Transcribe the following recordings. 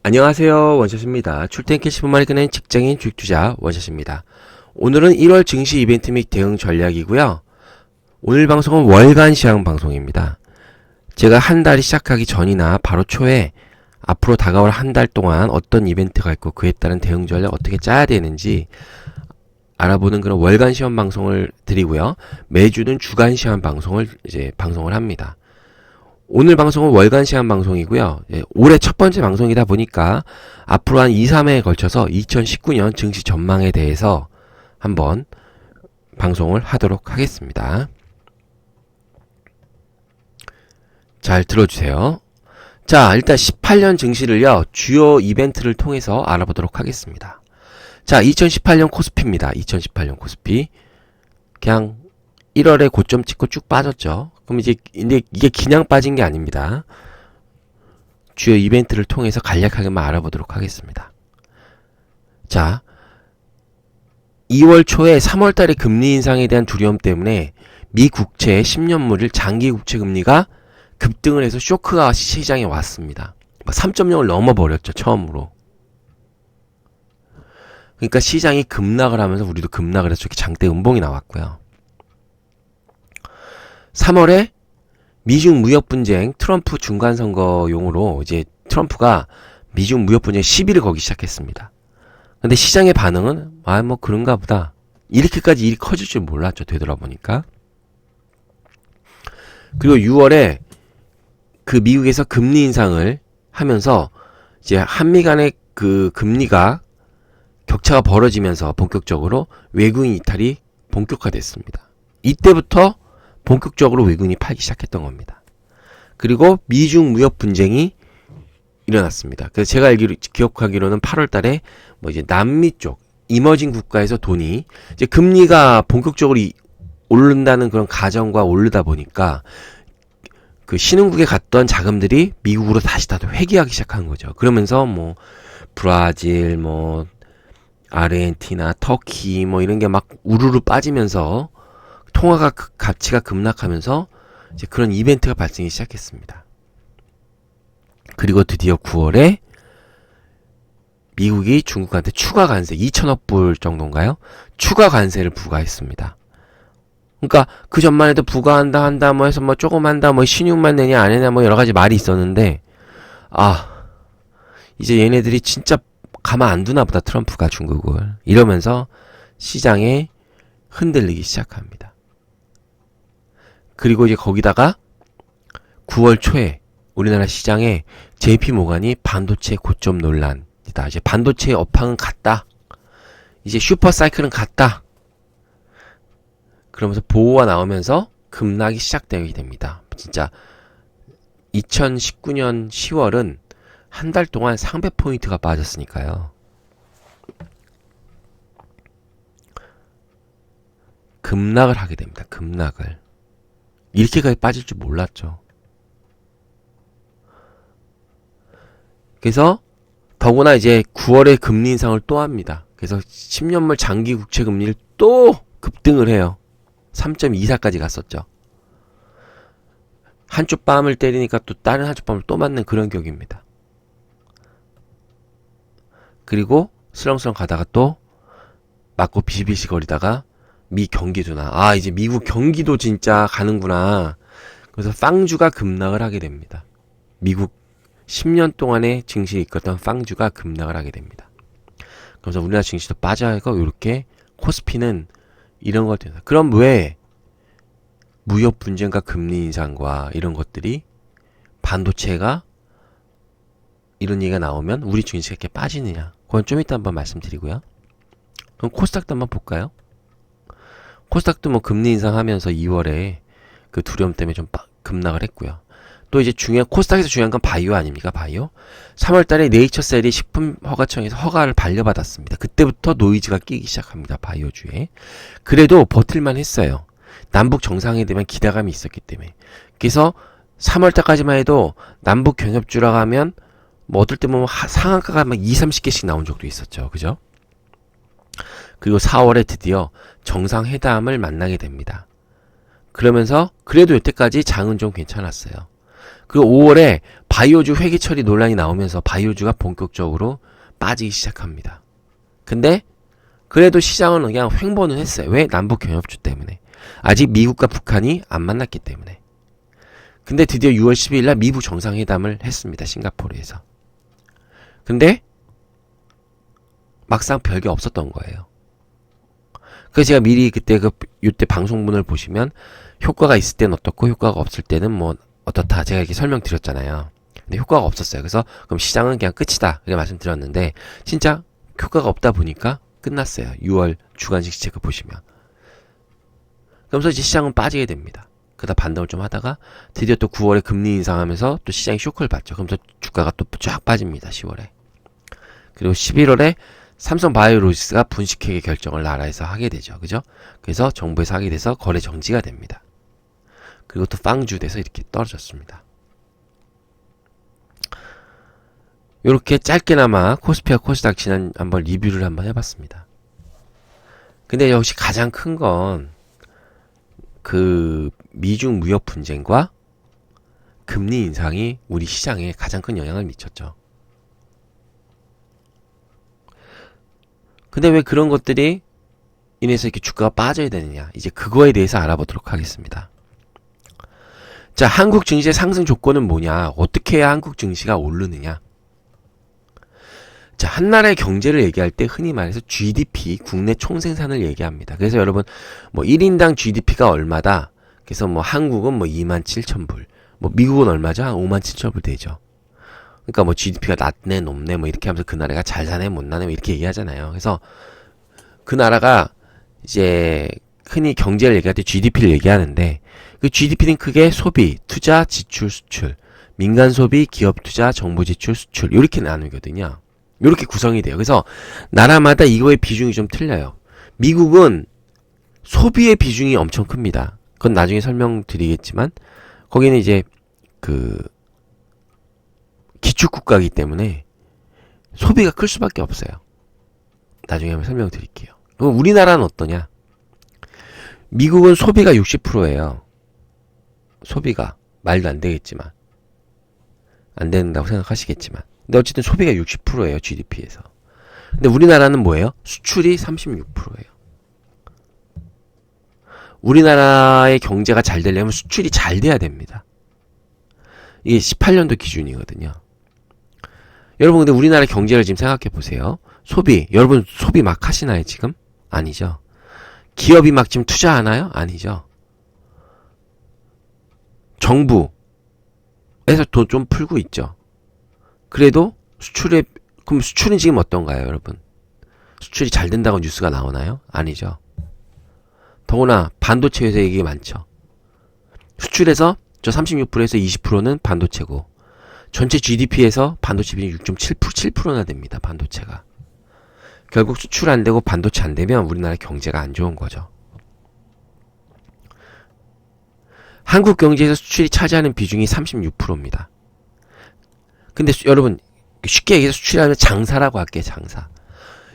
안녕하세요, 원샷입니다. 출퇴근 10분만에 끝낸 직장인 주식투자 원샷입니다. 오늘은 1월 증시 이벤트 및 대응 전략이고요. 오늘 방송은 월간 시황 방송입니다. 제가 한 달이 시작하기 전이나 바로 초에 앞으로 다가올 한 달 동안 어떤 이벤트가 있고 그에 따른 대응 전략 어떻게 짜야 되는지 알아보는 그런 월간 시황 방송을 드리고요. 매주는 주간 시황 방송을 방송을 합니다. 오늘 방송은 월간 시황 방송이고요. 올해 첫 번째 방송이다 보니까 앞으로 한 2, 3회에 걸쳐서 2019년 증시 전망에 대해서 한번 방송을 하도록 하겠습니다. 잘 들어주세요. 자, 일단 18년 증시를요, 주요 이벤트를 통해서 알아보도록 하겠습니다. 자, 2018년 코스피입니다. 2018년 코스피. 그냥 1월에 고점 찍고 쭉 빠졌죠. 그럼 근데 이게 그냥 빠진 게 아닙니다. 주요 이벤트를 통해서 간략하게만 알아보도록 하겠습니다. 자, 2월 초에 3월 달에 금리 인상에 대한 두려움 때문에 미 국채 10년물 장기 국채 금리가 급등을 해서 쇼크가 시장에 왔습니다. 3.0을 넘어버렸죠, 처음으로. 그러니까 시장이 급락을 하면서 우리도 급락을 해서 이렇게 장대 음봉이 나왔고요. 3월에 미중 무역 분쟁 트럼프 중간 선거용으로 이제 트럼프가 미중 무역 분쟁 시비를 걸기 시작했습니다. 근데 시장의 반응은 뭐 그런가 보다. 이렇게까지 일이 커질 줄 몰랐죠. 되돌아보니까. 그리고 6월에 그 미국에서 금리 인상을 하면서 이제 한미 간의 그 금리가 격차가 벌어지면서 본격적으로 외국인 이탈이 본격화됐습니다. 이때부터 본격적으로 외국인이 팔기 시작했던 겁니다. 그리고 미중 무역 분쟁이 일어났습니다. 그래서 제가 기억하기로는 8월 달에 이제 남미 쪽 이머징 국가에서 돈이 이제 금리가 본격적으로 오른다는 그런 가정과 오르다 보니까 그 신흥국에 갔던 자금들이 미국으로 다시 회귀하기 시작한 거죠. 그러면서 브라질, 아르헨티나, 터키 이런 게 막 우르르 빠지면서 통화가 가치가 급락하면서 이제 그런 이벤트가 발생이 시작했습니다. 그리고 드디어 9월에 미국이 중국한테 추가 관세 2천억 불 정도인가요? 추가 관세를 부과했습니다. 그러니까 그 전만 해도 부과한다 해서 조금 한다 신용만 내냐 안 내냐 여러 가지 말이 있었는데 이제 얘네들이 진짜 가만 안 두나 보다 트럼프가 중국을 이러면서 시장에 흔들리기 시작합니다. 그리고 이제 거기다가 9월 초에 우리나라 시장에 JP 모간이 반도체 고점 논란이다. 이제 반도체의 업황은 갔다. 이제 슈퍼 사이클은 갔다. 그러면서 보호가 나오면서 급락이 시작되게 됩니다. 진짜 2019년 10월은 한 달 동안 상백 포인트가 빠졌으니까요. 급락을 하게 됩니다. 급락을. 이렇게까지 빠질 줄 몰랐죠. 그래서 더구나 이제 9월에 금리 인상을 또 합니다. 그래서 10년물 장기 국채 금리를 또 급등을 해요. 3.24까지 갔었죠. 한쪽 뺨을 때리니까 또 다른 한쪽 뺨을 또 맞는 그런 격입니다. 그리고 슬렁슬렁 가다가 또 맞고 비시비시 거리다가 미 경기도나 이제 미국 경기도 진짜 가는구나. 그래서 빵주가 급락을 하게 됩니다. 미국 10년 동안의 증시에 이끌었던 빵주가 급락을 하게 됩니다. 그래서 우리나라 증시도 빠져있고 이렇게 코스피는 이런 것 같아요. 그럼 왜 무역 분쟁과 금리 인상과 이런 것들이 반도체가 이런 얘기가 나오면 우리 증시가 이렇게 빠지느냐? 그건 좀 이따 한번 말씀드리고요. 그럼 코스닥도 한번 볼까요? 코스닥도 금리 인상하면서 2월에 그 두려움 때문에 좀 급락을 했고요. 또 이제 코스닥에서 중요한 건 바이오 아닙니까? 바이오. 3월 달에 네이처셀이 식품허가청에서 허가를 반려받았습니다. 그때부터 노이즈가 끼기 시작합니다. 바이오주에. 그래도 버틸만 했어요. 남북 정상회담에 기대감이 있었기 때문에. 그래서 3월 달까지만 해도 남북 경협주라고 하면 어떨 때 보면 상한가가 20-30개씩 나온 적도 있었죠. 그죠? 그리고 4월에 드디어 정상회담을 만나게 됩니다. 그러면서 그래도 여태까지 장은 좀 괜찮았어요. 그리고 5월에 바이오주 회계 처리 논란이 나오면서 바이오주가 본격적으로 빠지기 시작합니다. 근데 그래도 시장은 그냥 횡보는 했어요. 왜? 남북 경협주 때문에. 아직 미국과 북한이 안 만났기 때문에. 근데 드디어 6월 12일 날 미북 정상회담을 했습니다. 싱가포르에서. 근데 막상 별게 없었던 거예요. 그래서 제가 미리 이때 방송분을 보시면 효과가 있을 때는 어떻고 효과가 없을 때는 뭐 어떻다 제가 이렇게 설명드렸잖아요. 근데 효과가 없었어요. 그래서 그럼 시장은 그냥 끝이다 이렇게 말씀드렸는데 진짜 효과가 없다 보니까 끝났어요. 6월 주간식 체크 보시면. 그러면서 이제 시장은 빠지게 됩니다. 그러다 반등을 좀 하다가 드디어 또 9월에 금리 인상하면서 또 시장이 쇼크를 받죠. 그러면서 주가가 또 쫙 빠집니다. 10월에. 그리고 11월에 삼성바이오로직스가 분식회계 결정을 나라에서 하게 되죠. 그죠? 그래서 정부에서 하게 돼서 거래 정지가 됩니다. 그리고 또 빵주 돼서 이렇게 떨어졌습니다. 요렇게 짧게나마 코스피와 코스닥 지난 한번 리뷰를 한번 해봤습니다. 근데 역시 가장 큰 건 그 미중 무역 분쟁과 금리 인상이 우리 시장에 가장 큰 영향을 미쳤죠. 근데 왜 그런 것들이 인해서 이렇게 주가가 빠져야 되느냐. 이제 그거에 대해서 알아보도록 하겠습니다. 자, 한국 증시의 상승 조건은 뭐냐. 어떻게 해야 한국 증시가 오르느냐. 자, 한 나라의 경제를 얘기할 때 흔히 말해서 GDP, 국내 총생산을 얘기합니다. 그래서 여러분, 뭐 1인당 GDP가 얼마다. 그래서 뭐 한국은 뭐 27,000불. 뭐 미국은 얼마죠? 한 57,000불 되죠. 그러니까 뭐 GDP가 낮네, 높네, 뭐 이렇게 하면서 그 나라가 잘 사네, 못 사네, 뭐 이렇게 얘기하잖아요. 그래서 그 나라가 이제 흔히 경제를 얘기할 때 GDP를 얘기하는데 그 GDP는 크게 소비, 투자, 지출, 수출, 민간 소비, 기업 투자, 정부 지출, 수출 이렇게 나누거든요. 이렇게 구성이 돼요. 그래서 나라마다 이거의 비중이 좀 틀려요. 미국은 소비의 비중이 엄청 큽니다. 그건 나중에 설명드리겠지만 거기는 이제 그 기축국가이기 때문에 소비가 클 수밖에 없어요. 나중에 한번 설명드릴게요. 그럼 우리나라는 어떠냐? 미국은 소비가 60%예요. 소비가 말도 안 되겠지만 안 된다고 생각하시겠지만 근데 어쨌든 소비가 60%예요. GDP에서. 근데 우리나라는 뭐예요? 수출이 36%예요. 우리나라의 경제가 잘 되려면 수출이 잘 돼야 됩니다. 이게 18년도 기준이거든요. 여러분 근데 우리나라 경제를 지금 생각해 보세요. 소비, 여러분 소비 막 하시나요 지금? 아니죠. 기업이 막 지금 투자하나요? 아니죠. 정부에서 돈 좀 풀고 있죠. 그래도 그럼 수출은 지금 어떤가요, 여러분? 수출이 잘 된다고 뉴스가 나오나요? 아니죠. 더구나 반도체 회사 얘기 많죠. 수출에서 저 36%에서 20%는 반도체고 전체 GDP에서 반도체 비중이 6.7%나 됩니다. 반도체가. 결국 수출 안 되고 반도체 안 되면 우리나라 경제가 안 좋은 거죠. 한국 경제에서 수출이 차지하는 비중이 36%입니다. 근데 여러분 쉽게 얘기해서 수출하면 장사라고 할게요. 장사.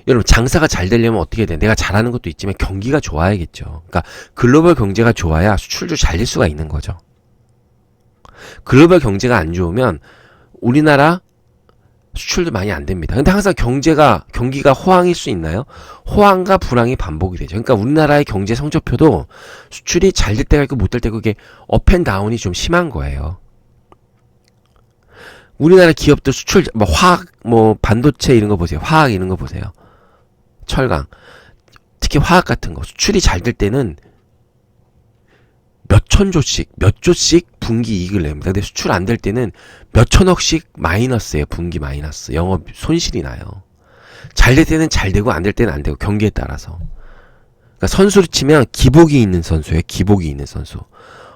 여러분 장사가 잘 되려면 어떻게 돼? 내가 잘하는 것도 있지만 경기가 좋아야겠죠. 그러니까 글로벌 경제가 좋아야 수출도 잘 될 수가 있는 거죠. 글로벌 경제가 안 좋으면 우리나라 수출도 많이 안 됩니다. 근데 항상 경기가 호황일 수 있나요? 호황과 불황이 반복이 되죠. 그러니까 우리나라의 경제 성적표도 수출이 잘 될 때가 있고 못 될 때가 그게 업앤다운이 좀 심한 거예요. 우리나라 기업들 수출, 뭐 화학, 뭐 반도체 이런 거 보세요. 화학 이런 거 보세요. 철강. 특히 화학 같은 거. 수출이 잘 될 때는 몇 조씩 분기 이익을 냅니다. 근데 수출 안 될 때는 몇 천억씩 마이너스예요. 분기 마이너스. 영업 손실이 나요. 잘 될 때는 잘 되고 안 될 때는 안 되고 경기에 따라서. 그러니까 선수를 치면 기복이 있는 선수예요. 기복이 있는 선수.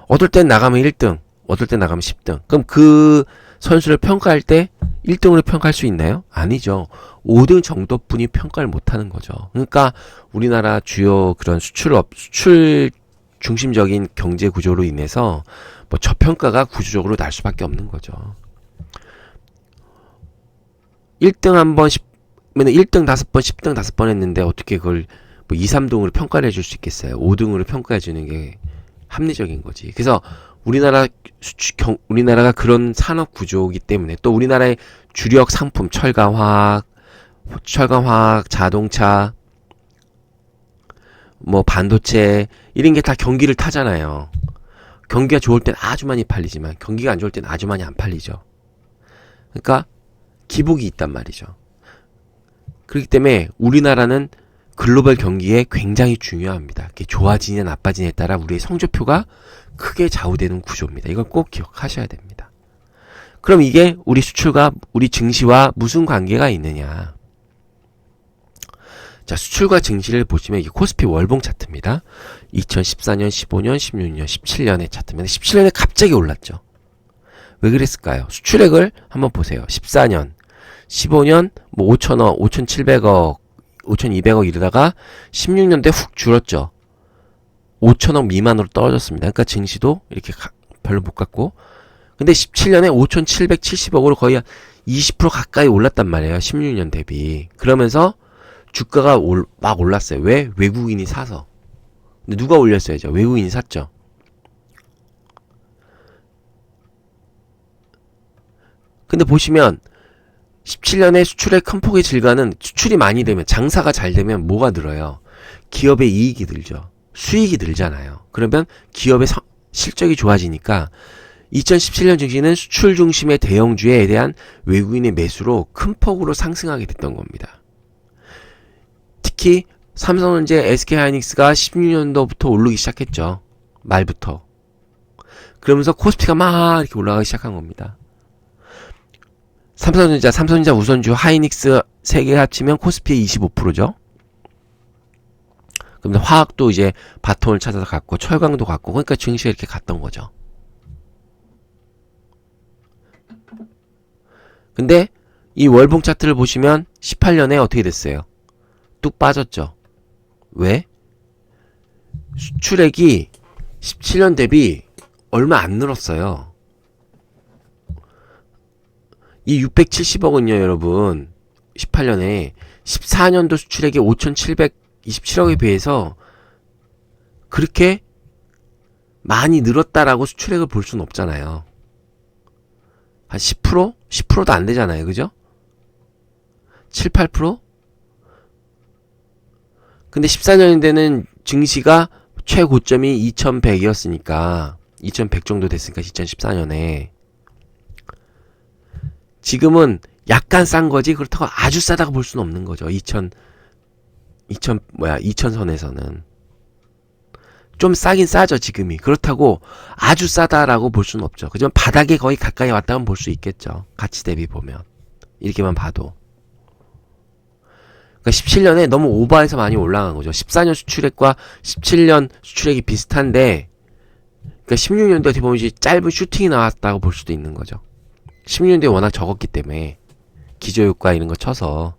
어떨 땐 나가면 1등, 어떨 땐 나가면 10등. 그럼 그 선수를 평가할 때 1등으로 평가할 수 있나요? 아니죠. 5등 정도뿐이 평가를 못하는 거죠. 그러니까 우리나라 주요 그런 수출 중심적인 경제 구조로 인해서 뭐 저평가가 구조적으로 날 수밖에 없는 거죠. 1등 한 번, 1등 5번, 10등 5번 했는데 어떻게 그걸 뭐 2, 3등으로 평가를 해줄 수 있겠어요? 5등으로 평가해 주는 게 합리적인 거지. 그래서 우리나라가 그런 산업 구조이기 때문에 또 우리나라의 주력 상품 철강화학, 자동차, 뭐 반도체 이런 게 다 경기를 타잖아요. 경기가 좋을 땐 아주 많이 팔리지만 경기가 안 좋을 땐 아주 많이 안 팔리죠. 그러니까 기복이 있단 말이죠. 그렇기 때문에 우리나라는 글로벌 경기에 굉장히 중요합니다. 이게 좋아지냐 나빠지냐에 따라 우리의 성적표가 크게 좌우되는 구조입니다. 이걸 꼭 기억하셔야 됩니다. 그럼 이게 우리 수출과 우리 증시와 무슨 관계가 있느냐? 자, 수출과 증시를 보시면 이게 코스피 월봉 차트입니다. 2014년, 15년, 16년, 17년의 차트입니다. 17년에 갑자기 올랐죠. 왜 그랬을까요? 수출액을 한번 보세요. 14년, 15년 뭐 5천억, 5,700억, 5,200억 이러다가 16년도에 훅 줄었죠. 5천억 미만으로 떨어졌습니다. 그러니까 증시도 이렇게 별로 못 갔고, 근데 17년에 5,770억으로 거의 20% 가까이 올랐단 말이에요. 16년 대비. 그러면서 주가가 막 올랐어요. 왜? 외국인이 사서. 근데 누가 올렸어야죠? 외국인이 샀죠. 근데 보시면 17년에 수출의 큰 폭의 증가는 수출이 많이 되면 장사가 잘 되면 뭐가 늘어요? 기업의 이익이 늘죠. 수익이 늘잖아요. 그러면 기업의 실적이 좋아지니까 2017년 증시는 수출 중심의 대형주에 대한 외국인의 매수로 큰 폭으로 상승하게 됐던 겁니다. 특히 삼성전자, SK하이닉스가 16년도부터 오르기 시작했죠. 말부터. 그러면서 코스피가 막 이렇게 올라가기 시작한 겁니다. 삼성전자 우선주, 하이닉스 3개 합치면 코스피의 25%죠. 그럼 화학도 이제 바톤을 찾아서 갔고, 철강도 갔고, 그러니까 증시가 이렇게 갔던 거죠. 근데 이 월봉 차트를 보시면 18년에 어떻게 됐어요? 뚝 빠졌죠. 왜? 수출액이 17년 대비 얼마 안 늘었어요. 이 670억은요, 여러분. 18년에 14년도 수출액이 5,727억에 비해서 그렇게 많이 늘었다라고 수출액을 볼 수는 없잖아요. 한 10%? 10%도 안 되잖아요. 그죠? 7, 8%? 근데 14년인데는 증시가 최고점이 2100이었으니까 2100 정도 됐으니까 2014년에 지금은 약간 싼 거지 그렇다고 아주 싸다고 볼 수는 없는 거죠. 2000선에서는 좀 싸긴 싸죠. 지금이. 그렇다고 아주 싸다라고 볼 수는 없죠. 그지만 바닥에 거의 가까이 왔다면 볼 수 있겠죠. 가치 대비 보면 이렇게만 봐도. 그러니까 17년에 너무 오버해서 많이 올라간 거죠. 14년 수출액과 17년 수출액이 비슷한데, 그러니까 16년도에 어떻게 보면 이제 짧은 슈팅이 나왔다고 볼 수도 있는 거죠. 16년도에 워낙 적었기 때문에 기저효과 이런 거 쳐서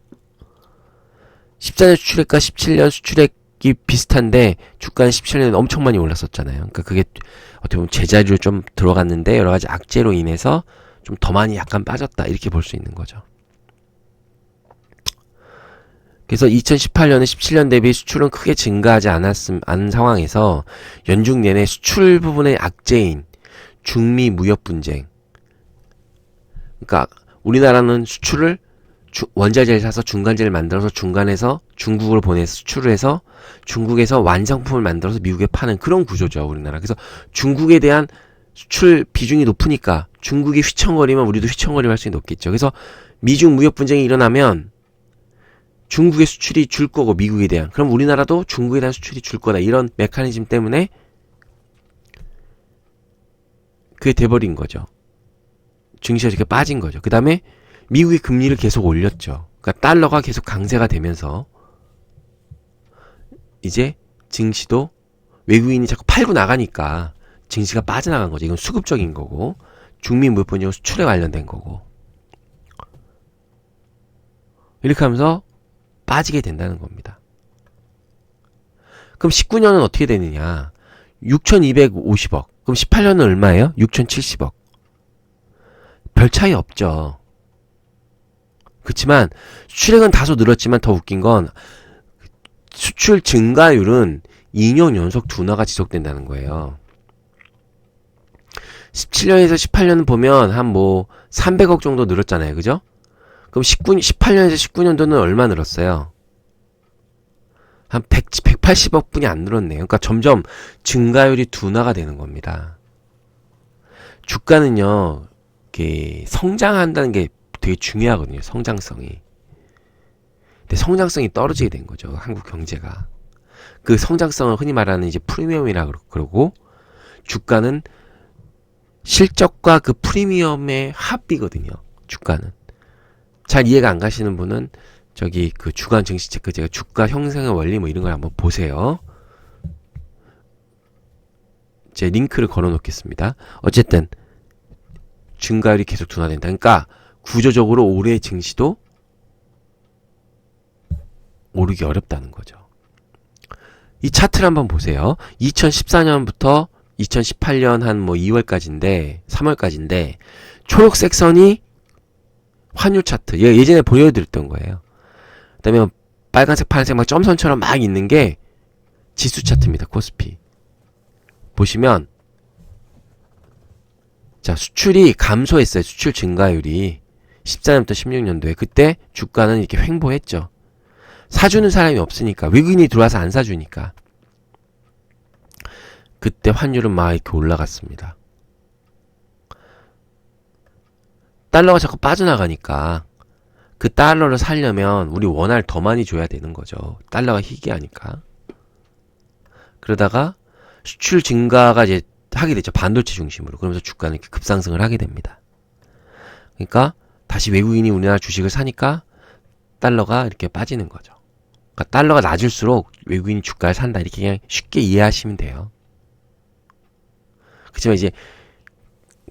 14년 수출액과 17년 수출액이 비슷한데 주가는 17년에 엄청 많이 올랐었잖아요. 그러니까 그게 어떻게 보면 제자리로 좀 들어갔는데 여러 가지 악재로 인해서 좀 더 많이 약간 빠졌다 이렇게 볼 수 있는 거죠. 그래서 2018년에 17년 대비 수출은 크게 증가하지 않은 상황에서 연중 내내 수출 부분의 악재인 중미 무역 분쟁. 그러니까 우리나라는 수출을 원자재를 사서 중간재를 만들어서 중간에서 중국으로 보내서 수출을 해서 중국에서 완성품을 만들어서 미국에 파는 그런 구조죠, 우리나라. 그래서 중국에 대한 수출 비중이 높으니까 중국이 휘청거리면 우리도 휘청거리면 할 수 높겠죠. 그래서 미중 무역 분쟁이 일어나면 중국의 수출이 줄 거고 미국에 대한, 그럼 우리나라도 중국에 대한 수출이 줄 거다, 이런 메커니즘 때문에 그게 돼버린 거죠. 증시가 이렇게 빠진 거죠. 그 다음에 미국이 금리를 계속 올렸죠. 그러니까 달러가 계속 강세가 되면서 이제 증시도 외국인이 자꾸 팔고 나가니까 증시가 빠져나간 거죠. 이건 수급적인 거고, 중미 무역 분쟁은 수출에 관련된 거고, 이렇게 하면서 빠지게 된다는 겁니다. 그럼 19년은 어떻게 되느냐? 6,250억. 그럼 18년은 얼마예요? 6,070억. 별 차이 없죠. 그렇지만 수출액은 다소 늘었지만 더 웃긴 건 수출 증가율은 2년 연속 둔화가 지속된다는 거예요. 17년에서 18년 보면 한 뭐 300억 정도 늘었잖아요. 그죠? 그럼 18년에서 19년도는 얼마 늘었어요? 한 180억 분이 안 늘었네요. 그러니까 점점 증가율이 둔화가 되는 겁니다. 주가는요, 이렇게 성장한다는 게 되게 중요하거든요. 성장성이. 근데 성장성이 떨어지게 된 거죠. 한국 경제가. 그 성장성을 흔히 말하는 이제 프리미엄이라 그러고, 주가는 실적과 그 프리미엄의 합비거든요. 주가는. 잘 이해가 안 가시는 분은 저기 그 주간 증시 체크 제가 주가 형성의 원리 뭐 이런 걸 한번 보세요. 제 링크를 걸어 놓겠습니다. 어쨌든 증가율이 계속 둔화된다. 그러니까 구조적으로 올해 증시도 오르기 어렵다는 거죠. 이 차트를 한번 보세요. 2014년부터 2018년 한 뭐 2월까지인데 3월까지인데 초록색 선이 환율 차트. 예전에 보여드렸던 거예요. 그다음에 빨간색, 파란색 막 점선처럼 막 있는 게 지수 차트입니다. 코스피. 보시면 자, 수출이 감소했어요. 수출 증가율이 14년부터 16년도에. 그때 주가는 이렇게 횡보했죠. 사주는 사람이 없으니까. 외국인이 들어와서 안 사주니까. 그때 환율은 막 이렇게 올라갔습니다. 달러가 자꾸 빠져나가니까 그 달러를 살려면 우리 원화를 더 많이 줘야 되는 거죠. 달러가 희귀하니까. 그러다가 수출 증가가 이제 하게 되죠. 반도체 중심으로. 그러면서 주가는 이렇게 급상승을 하게 됩니다. 그러니까 다시 외국인이 우리나라 주식을 사니까 달러가 이렇게 빠지는 거죠. 그러니까 달러가 낮을수록 외국인이 주가를 산다. 이렇게 그냥 쉽게 이해하시면 돼요. 그렇지만 이제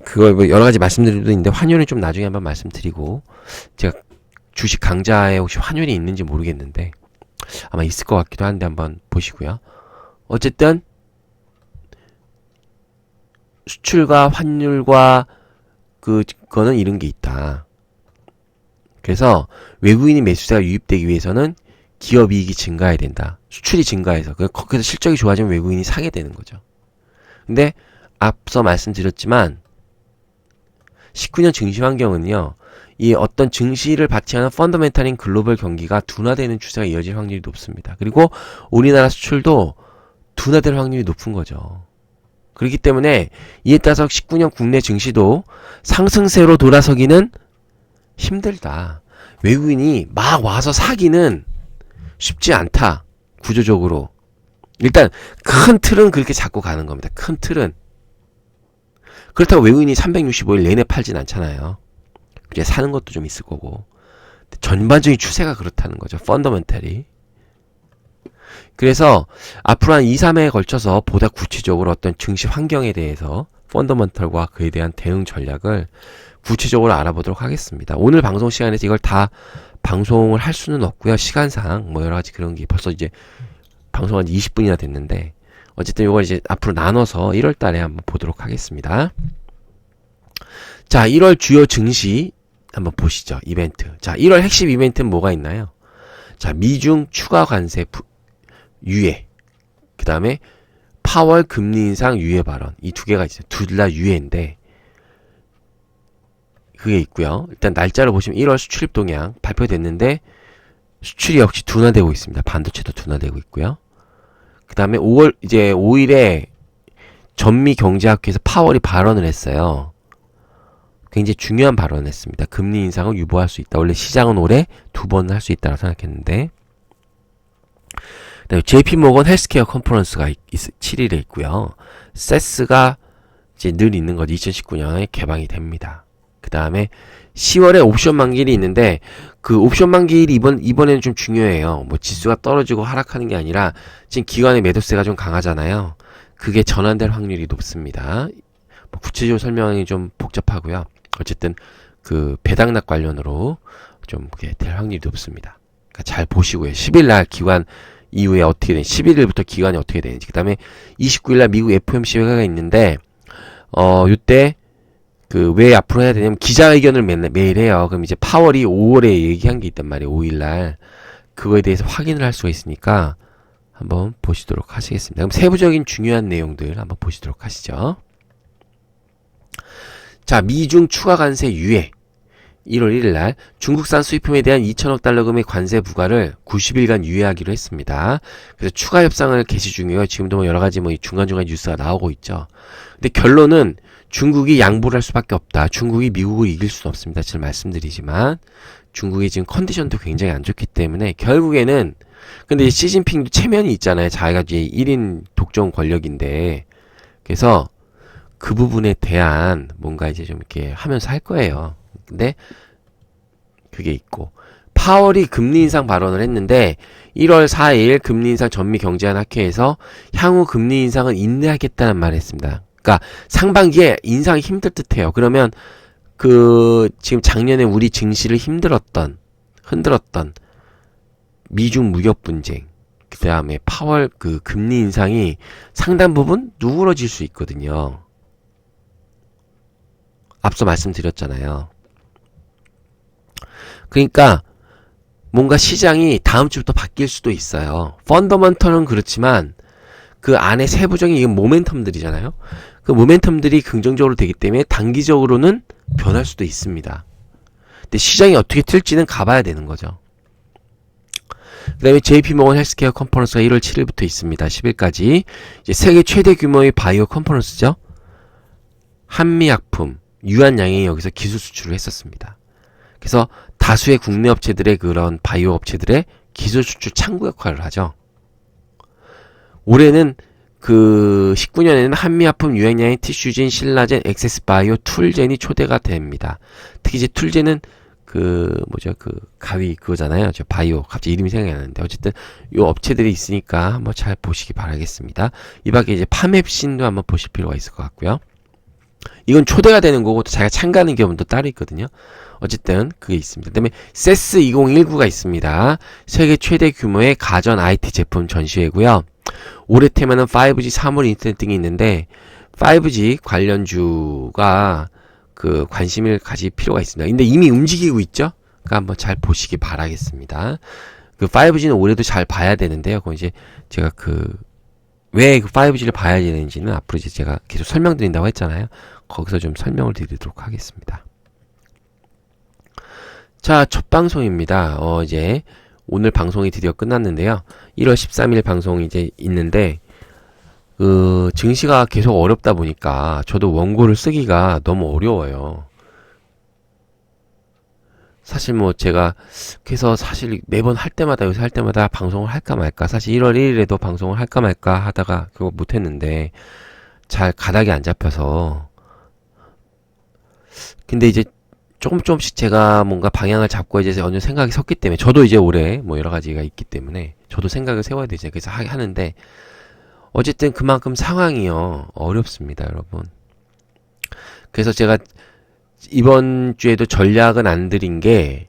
그걸 뭐 여러 가지 말씀드릴 수도 있는데 환율은 좀 나중에 한번 말씀드리고 제가 주식 강좌에 혹시 환율이 있는지 모르겠는데 아마 있을 것 같기도 한데 한번 보시고요. 어쨌든 수출과 환율과 그거는 이런 게 있다. 그래서 외국인이 매수세가 유입되기 위해서는 기업 이익이 증가해야 된다. 수출이 증가해서 거기서 실적이 좋아지면 외국인이 사게 되는 거죠. 근데 앞서 말씀드렸지만 19년 증시 환경은요. 이 어떤 증시를 바치하는 펀더멘탈인 글로벌 경기가 둔화되는 추세가 이어질 확률이 높습니다. 그리고 우리나라 수출도 둔화될 확률이 높은 거죠. 그렇기 때문에 이에 따라서 19년 국내 증시도 상승세로 돌아서기는 힘들다. 외국인이 막 와서 사기는 쉽지 않다. 구조적으로. 일단 큰 틀은 그렇게 잡고 가는 겁니다. 큰 틀은. 그렇다고 외국인이 365일 내내 팔진 않잖아요. 이제 사는 것도 좀 있을 거고. 전반적인 추세가 그렇다는 거죠. 펀더멘탈이. 그래서 앞으로 한 2, 3회에 걸쳐서 보다 구체적으로 어떤 증시 환경에 대해서 펀더멘털과 그에 대한 대응 전략을 구체적으로 알아보도록 하겠습니다. 오늘 방송 시간에서 이걸 다 방송을 할 수는 없고요. 시간상 뭐 여러 가지 그런 게 벌써 이제 방송한 지 20분이나 됐는데 어쨌든 이걸 이제 앞으로 나눠서 1월 달에 한번 보도록 하겠습니다. 자, 1월 주요 증시 한번 보시죠. 이벤트. 자, 1월 핵심 이벤트는 뭐가 있나요? 자, 미중 추가 관세 유예. 그 다음에 파월 금리 인상 유예 발언. 이 두 개가 있어요. 둘 다 유예인데 그게 있고요. 일단 날짜를 보시면 1월 수출입 동향 발표됐는데 수출이 역시 둔화되고 있습니다. 반도체도 둔화되고 있고요. 그 다음에 5월 이제 5일에 전미 경제학회에서 파월이 발언을 했어요. 굉장히 중요한 발언을 했습니다. 금리 인상을 유보할 수 있다. 원래 시장은 올해 2번 할 수 있다고 생각했는데 그다음에 JP모건 헬스케어 컨퍼런스가 7일에 있고요. 세스가 이제 늘 있는 거죠. 2019년에 개방이 됩니다. 그 다음에 10월에 옵션 만기일이 있는데 그 옵션 만기일이 이번에는 좀 중요해요. 뭐 지수가 떨어지고 하락하는 게 아니라 지금 기관의 매도세가 좀 강하잖아요. 그게 전환될 확률이 높습니다. 뭐 구체적으로 설명이 좀 복잡하고요. 어쨌든 그 배당납 관련으로 좀 그게 될 확률이 높습니다. 그러니까 잘 보시고요. 10일날 기관 이후에 어떻게 되는지 11일부터 기관이 어떻게 되는지 그 다음에 29일날 미국 FOMC 회의가 있는데 이때 그 왜 앞으로 해야 되냐면 기자회견을 매일 해요. 그럼 이제 파월이 5월에 얘기한 게 있단 말이에요. 5일날 그거에 대해서 확인을 할 수가 있으니까 한번 보시도록 하시겠습니다. 그럼 세부적인 중요한 내용들 한번 보시도록 하시죠. 자, 미중 추가 관세 유예. 1월 1일 날 중국산 수입품에 대한 2천억 달러금의 관세 부과를 90일간 유예하기로 했습니다. 그래서 추가 협상을 개시 중이에요. 지금도 뭐 여러 가지 뭐 중간중간 뉴스가 나오고 있죠. 근데 결론은 중국이 양보를 할 수밖에 없다. 중국이 미국을 이길 수는 없습니다. 제가 말씀드리지만 중국이 지금 컨디션도 굉장히 안 좋기 때문에 결국에는 근데 이제 시진핑도 체면이 있잖아요. 자기가 이제 1인 독점 권력인데 그래서 그 부분에 대한 뭔가 이제 좀 이렇게 하면서 할 거예요. 근데 그게 있고 파월이 금리 인상 발언을 했는데 1월 4일 금리 인상 전미 경제안 학회에서 향후 금리 인상은 인내하겠다는 말을 했습니다. 그러니까 상반기에 인상이 힘들 듯해요. 그러면 그 지금 작년에 우리 증시를 흔들었던 미중 무역 분쟁 그 다음에 파월 그 금리 인상이 상당 부분 누그러질 수 있거든요. 앞서 말씀드렸잖아요. 그러니까 뭔가 시장이 다음 주부터 바뀔 수도 있어요. 펀더먼털은 그렇지만 그 안에 세부적인 이게 모멘텀들이잖아요. 그 모멘텀들이 긍정적으로 되기 때문에 단기적으로는 변할 수도 있습니다. 근데 시장이 어떻게 틀지는 가봐야 되는 거죠. 그 다음에 JP모건 헬스케어 컨퍼런스가 1월 7일부터 있습니다. 10일까지. 이제 세계 최대 규모의 바이오 컨퍼런스죠. 한미약품, 유한양행이 여기서 기술 수출을 했었습니다. 그래서 다수의 국내 업체들의 그런 바이오 업체들의 기술 수출 창구 역할을 하죠. 올해는 그 19년에는 한미약품, 유한양행, 티슈진, 신라젠, 엑세스바이오, 툴젠이 초대가 됩니다. 특히 이제 툴젠은 그 뭐죠 그 가위 그거잖아요. 저 바이오 갑자기 이름이 생각이 안 나는데 어쨌든 요 업체들이 있으니까 한번 잘 보시기 바라겠습니다. 이 밖에 이제 파맵신도 한번 보실 필요가 있을 것 같고요. 이건 초대가 되는 거고 또 자기가 참가하는 경우도 따로 있거든요. 어쨌든 그게 있습니다. 그다음에 세스 2019가 있습니다. 세계 최대 규모의 가전 IT 제품 전시회고요. 올해 테마는 5G, 사물 인터넷 등이 있는데 5G 관련주가 그 관심을 가질 필요가 있습니다. 근데 이미 움직이고 있죠? 그러니까 한번 잘 보시기 바라겠습니다. 그 5G는 올해도 잘 봐야 되는데요. 그건 이제 제가 왜 그 5G를 봐야 되는지는 앞으로 이제 제가 계속 설명드린다고 했잖아요. 거기서 좀 설명을 드리도록 하겠습니다. 자, 첫 방송입니다. 이제 오늘 방송이 드디어 끝났는데요. 1월 13일 방송이 이제 있는데 증시가 계속 어렵다 보니까 저도 원고를 쓰기가 너무 어려워요. 사실 뭐 제가 그래서 사실 매번 할 때마다 요새 할 때마다 방송을 할까 말까 사실 1월 1일에도 방송을 할까 말까 하다가 그거 못했는데 잘 가닥이 안 잡혀서 근데 이제 조금씩 제가 뭔가 방향을 잡고 이제 어느 생각이 섰기 때문에 저도 이제 올해 뭐 여러 가지가 있기 때문에 저도 생각을 세워야 되죠. 그래서 하는데 어쨌든 그만큼 상황이요 어렵습니다, 여러분. 그래서 제가 이번 주에도 전략은 안 드린 게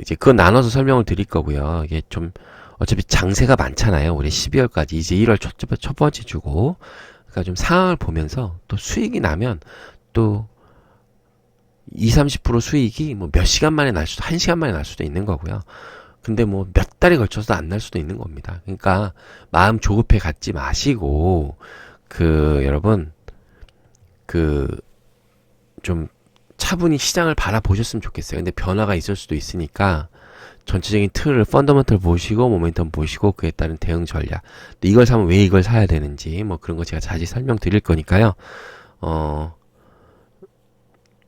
이제 그건 나눠서 설명을 드릴 거고요. 이게 좀 어차피 장세가 많잖아요. 올해 12월까지 이제 1월 첫 번째 주고 그러니까 좀 상황을 보면서 또 수익이 나면 또 20-30% 수익이 뭐 몇 시간 만에 날 수도 1시간 만에 날 수도 있는 거고요. 근데 뭐 몇 달에 걸쳐서 안 날 수도 있는 겁니다. 그러니까 마음 조급해 갖지 마시고 여러분 좀 차분히 시장을 바라보셨으면 좋겠어요. 근데 변화가 있을 수도 있으니까 전체적인 틀을 펀더먼털 보시고 모멘텀 보시고 그에 따른 대응 전략. 근데 이걸 사면 왜 이걸 사야 되는지 뭐 그런 거 제가 자세히 설명드릴 거니까요.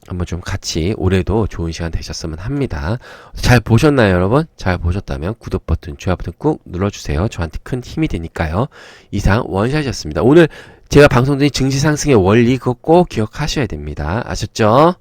한번 좀 같이 올해도 좋은 시간 되셨으면 합니다. 잘 보셨나요, 여러분? 잘 보셨다면 구독 버튼, 좋아요 버튼 꾹 눌러주세요. 저한테 큰 힘이 되니까요. 이상 원샷이었습니다. 오늘 제가 방송드린 증시 상승의 원리 그거 꼭 기억하셔야 됩니다. 아셨죠?